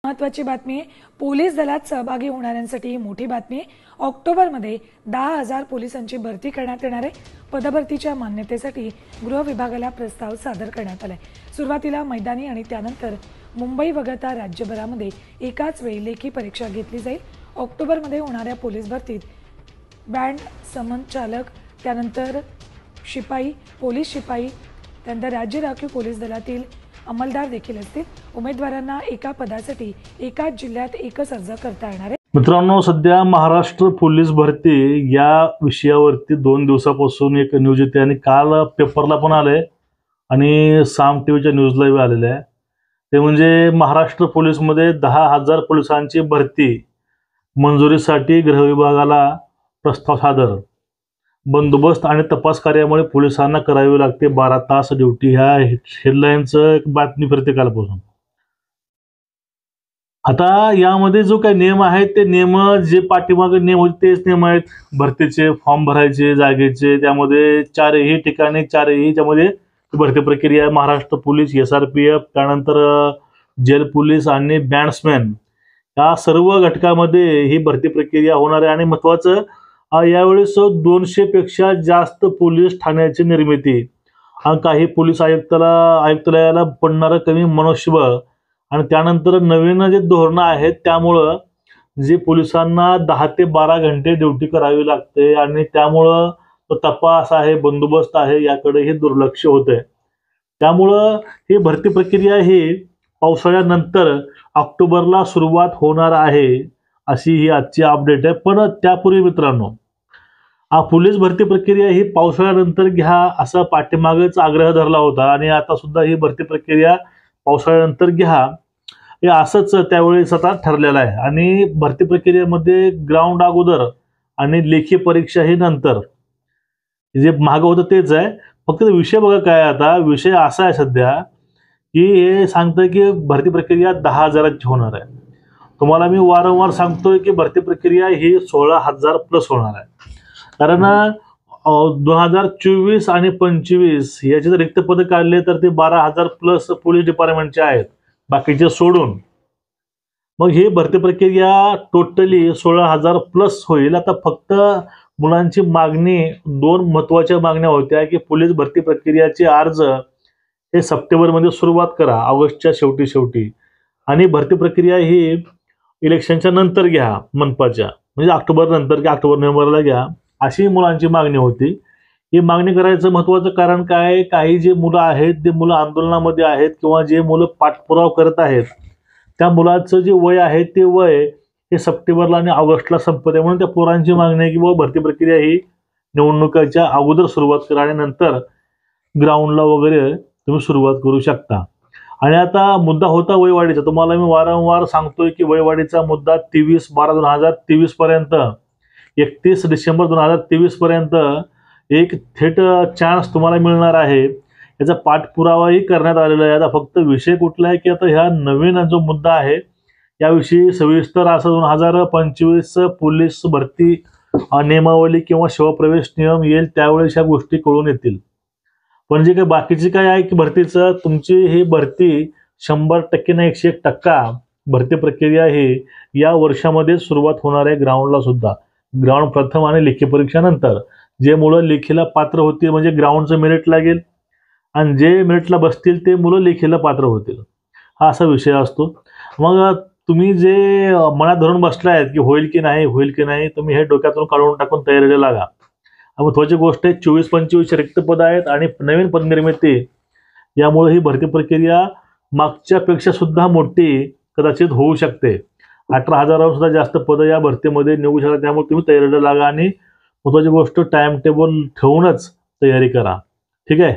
महत्त्वाची बातमी आहे। पोलीस दलात सहभागी होणाऱ्यांसाठी ही मोठी बातमी आहे। ऑक्टोबरमध्ये 10,000 पोलिसांची भरती करण्यात येणार आहे। पदभरतीच्या मान्यतेसाठी गृह विभागाला प्रस्ताव सादर करण्यात आलाय। सुरुवातीला मैदानी आणि त्यानंतर मुंबई वगळता राज्यभरामध्ये एकाच वेळी लेखी परीक्षा घेतली जाईल। ऑक्टोबरमध्ये होणाऱ्या पोलीस भरतीत बँड समन्वयक, त्यानंतर शिपाई, पोलीस शिपाई, त्यानंतर राज्य राखीव पोलीस दलातील अंमलदार देखील असतील। उमेदवारांना एका पदासाठी एकाच जिल्ह्यात एकच अर्ज करता येणार आहे। मित्रांनो, सध्या महाराष्ट्र पोलीस भरती या विषयावरती 2 दिवसापासून एक न्यूज येते आणि काल पेपरला पण आले आणि साम टीव्हीच्या न्यूजलाही आलेले आहे। ते म्हणजे महाराष्ट्र पोलीसमध्ये 10,000 पोलिसांची भरती मंजुरीसाठी गृह विभागाला प्रस्ताव सादर। बंदोबस्त आणि तपास कार्यामुळे पोलिसांना करावी लागते 12 तास ड्युटी। ह्या हेडलाईनचं एक बातमी फिरते कालपासून। आता यामध्ये जो काही नियम आहेत ते नियम जे पाठीमागे नियम होते तेच नियम आहेत। भरतीचे फॉर्म भरायचे जागेचे, त्यामध्ये 4ही ठिकाणी 4ही त्यामध्ये भरती प्रक्रिया महाराष्ट्र पोलीस, SRPF, त्यानंतर जेल पोलीस आणि बँड्समॅन या सर्व घटकामध्ये ही भरती प्रक्रिया होणार आहे। आणि महत्त्वाचं यावेळेस 200 पेक्षा जास्त पोलीस ठाण्याची निर्मिती आणि काही पोलीस आयुक्तालयाला पडणारं कमी मनुष्यबळ आणि त्यानंतर नवीन जे धोरण आहेत त्यामुळं जे पोलिसांना 10 ते 12 घंटे ड्युटी करावी लागते आणि त्यामुळं तपास आहे, बंदोबस्त आहे, याकडे हे दुर्लक्ष होते। त्यामुळं ही भरती प्रक्रिया ही पावसाळ्यानंतर ऑक्टोबरला सुरुवात होणार आहे, अशी ही आजची अपडेट आहे। पण त्यापूर्वी मित्रांनो, पोलीस भरती प्रक्रिया ही पावसाळ्यानंतर घ्या असा पाठीमागेच आग्रह धरला होता आणि आता सुद्धा ही भरती प्रक्रिया पावसाळ्यानंतर घ्या हे असंच त्यावेळेस आता ठरलेलं आहे। आणि भरती प्रक्रियेमध्ये ग्राउंड अगोदर आणि लेखी परीक्षा ही नंतर, जे मागं होतं तेच आहे। फक्त विषय बघा काय, आता विषय असा आहे सध्या की हे सांगतं की भरती प्रक्रिया 10,000ची होणार आहे। तुम्हाला मी वारंवार सांगतोय की भरती प्रक्रिया ही 16,000 प्लस होणार आहे। कारण 2024 आणि 25 याचे जर रिक्त पद काढले तर ते 12,000 प्लस पोलीस डिपार्टमेंटचे आहेत, बाकीचे सोडून। मग ही भरती प्रक्रिया टोटली 16,000 प्लस होईल। आता फक्त मुलांची मागणी, 2 महत्त्वाच्या मागण्या होत्या की पोलीस भरती प्रक्रियाचे अर्ज हे सप्टेंबरमध्ये सुरुवात करा, ऑगस्टच्या शेवटी, आणि भरती प्रक्रिया ही इलेक्शनच्या नंतर घ्या, मनपाच्या म्हणजे ऑक्टोबर नंतर की ऑक्टोबर नोव्हेंबरला घ्या, अशी मुलांची मागणी होती। ही मागणी करायचं महत्त्वाचं कारण काय, काही जे मुलं आहेत ते मुलं आंदोलनामध्ये आहेत किंवा जे मुलं पाठपुरावा करत आहेत त्या मुलाचं जे वय आहे ते वय हे सप्टेंबरला आणि ऑगस्टला संपते। म्हणून त्या पोरांची मागणी आहे की बाबा भरती प्रक्रिया ही निवडणुकीच्या अगोदर सुरुवात करा आणि नंतर ग्राउंडला वगैरे तुम्ही सुरुवात करू शकता। आणि आता मुद्दा होता वयवाढीचा, तुम्हाला मी वारंवार सांगतोय की वयवाढीचा मुद्दा 23/12/2023 पर्यंत, 31 डिसेंबर 2023 पर्यंत एक थेट चान्स तुम्हाला मिळणार आहे। याचा पाठपुरावाही करण्यात आलेला आहे। आता फक्त विषय कुठला आहे की आता ह्या नवीन जो मुद्दा आहे याविषयी सविस्तर असं 2025 पोलीस भरती नियमावली किंवा शिवप्रवेश नियम येईल त्यावेळेस ह्या गोष्टी कळून येतील। पण जे काही बाकीचे काय आहे की भरतीचं तुमची ही भरती 100% ना 101% भरती प्रक्रिया ही या वर्षामध्ये सुरुवात होणार आहे। ग्राउंडला सुद्धा, ग्राउंड प्रथम आणि लेखी परीक्षा नंतर। जे मुलं लेखीला पात्र होतील म्हणजे ग्राउंडचं मेरिट लागेल आणि जे मेरिटला बसतील ते मुलं लेखीला पात्र होतील, हा असा विषय असतो। मग तुम्ही जे मनात धरून बसला आहेत की होईल की नाही, तुम्ही हे डोक्यातून काढून टाकून तयारीला लागा। महत्त्वाची गोष्ट आहे 24-25 रिक्त पद आहेत आणि नवीन पद निर्मिती, यामुळे ही भरती प्रक्रिया मागच्या पेक्षा सुद्धा मोठी कदाचित होऊ शकते। 18,000 सुद्धा जास्त पद या भरतीमध्ये निघू शकतात। त्यामुळे तुम्ही तयारीला लागा आणि महत्त्वाची गोष्ट टाइम टेबल ठेवूनच तयारी करा, ठीक आहे।